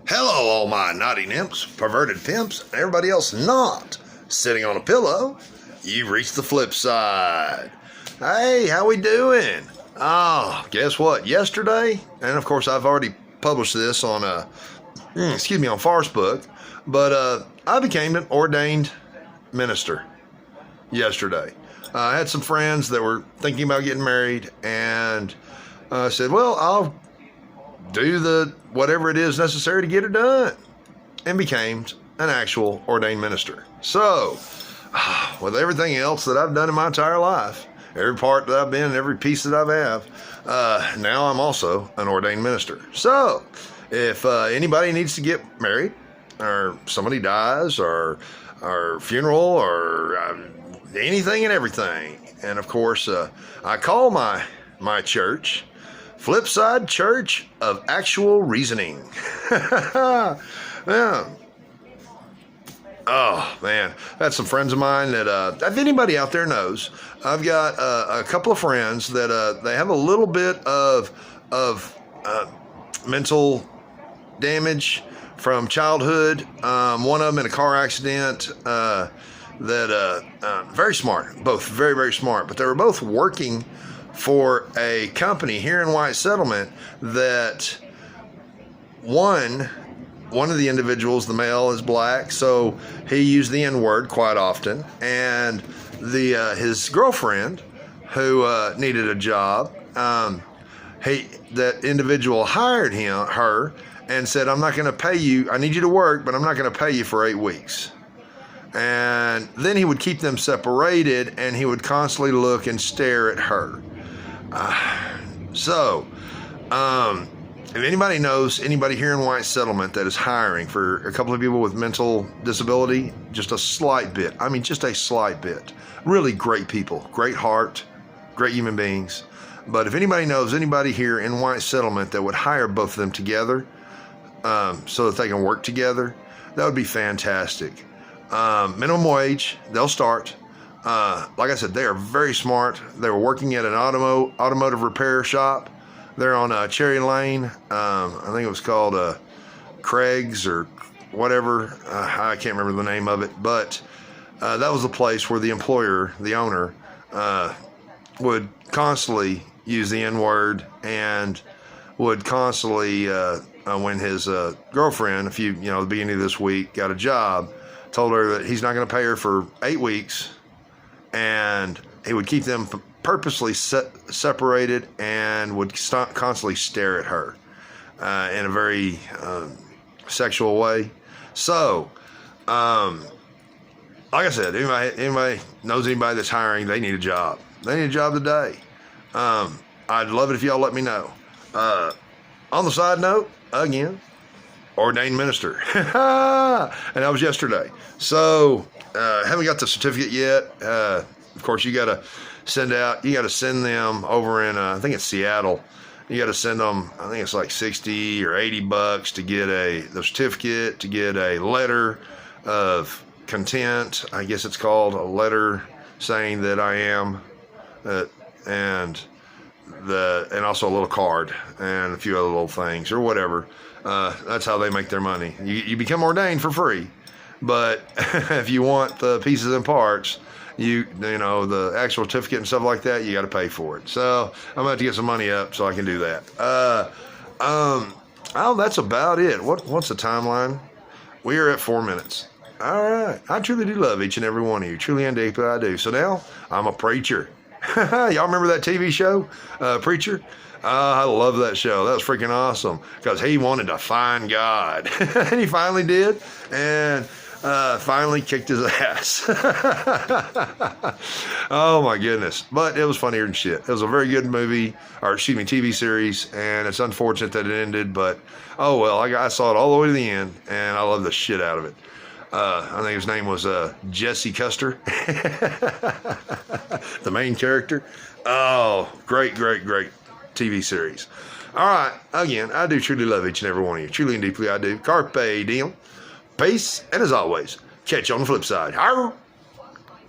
Hello, all my naughty nymphs, perverted pimps, and everybody else not sitting on a pillow. You've reached the flip side. Hey, how we doing? Oh, guess what? Yesterday, and of course I've already published this on on Facebook, but I became an ordained minister yesterday. I had some friends that were thinking about getting married, and I said, well, I'll do whatever it is necessary to get it done, and became an actual ordained minister. So, with everything else that I've done in my entire life, every part that I've been, every piece that I have, now I'm also an ordained minister. So, if anybody needs to get married, or somebody dies, or funeral, or anything and everything, and of course, I call my church Flipside Church of Actual Reasoning. Yeah. Oh, man. I had some friends of mine that, if anybody out there knows, I've got a couple of friends that they have a little bit of mental damage from childhood. One of them in a car accident very smart, both very, very smart, but they were both working for a company here in White Settlement that one of the individuals, the male, is black, so he used the N-word quite often, and his girlfriend, who needed a job, that individual hired her and said, I'm not going to pay you, I need you to work, but I'm not going to pay you for 8 weeks. And then he would keep them separated, and he would constantly look and stare at her. If anybody knows anybody here in White Settlement that is hiring for a couple of people with mental disability, just a slight bit, just a slight bit, really great people, great heart, great human beings. But if anybody knows anybody here in White Settlement that would hire both of them together, so that they can work together, that would be fantastic. Minimum wage, they'll start. Like I said, they are very smart. They were working at an automotive repair shop. They're on Cherry Lane. I think it was called Craig's or whatever. I can't remember the name of it, but that was the place where the employer, the owner, would constantly use the N-word, and would constantly, when his girlfriend, the beginning of this week, got a job, told her that he's not going to pay her for 8 weeks. And he would keep them purposely separated, and would constantly stare at her in a very sexual way. So, like I said, anybody knows anybody that's hiring, they need a job. They need a job today. I'd love it if y'all let me know. On the side note, again, ordained minister. And that was yesterday. So, haven't got the certificate yet. Of course, you got to send them over in, I think it's Seattle. You got to send them, I think it's like $60 or $80 to get the certificate, to get a letter of content. I guess it's called a letter saying that I am, and also a little card and a few other little things or whatever. That's how they make their money. You become ordained for free, but if you want the pieces and parts, the actual certificate and stuff like that, you got to pay for it. So I'm about to get some money up so I can do that. That's about it. What's the timeline? We are at 4 minutes. All right. I truly do love each and every one of you. Truly and deeply I do. So now I'm a preacher. Y'all remember that TV show, Preacher? I love that show. That was freaking awesome, because he wanted to find God. And he finally did, and finally kicked his ass. Oh my goodness. But it was funnier than shit. It was a very good TV series, and it's unfortunate that it ended, but oh well, I saw it all the way to the end, and I love the shit out of it. I think his name was Jesse Custer, the main character. Oh, great TV series. All right, again, I do truly love each and every one of you. Truly and deeply I do. Carpe diem. Peace, and as always, catch you on the flip side. Arr!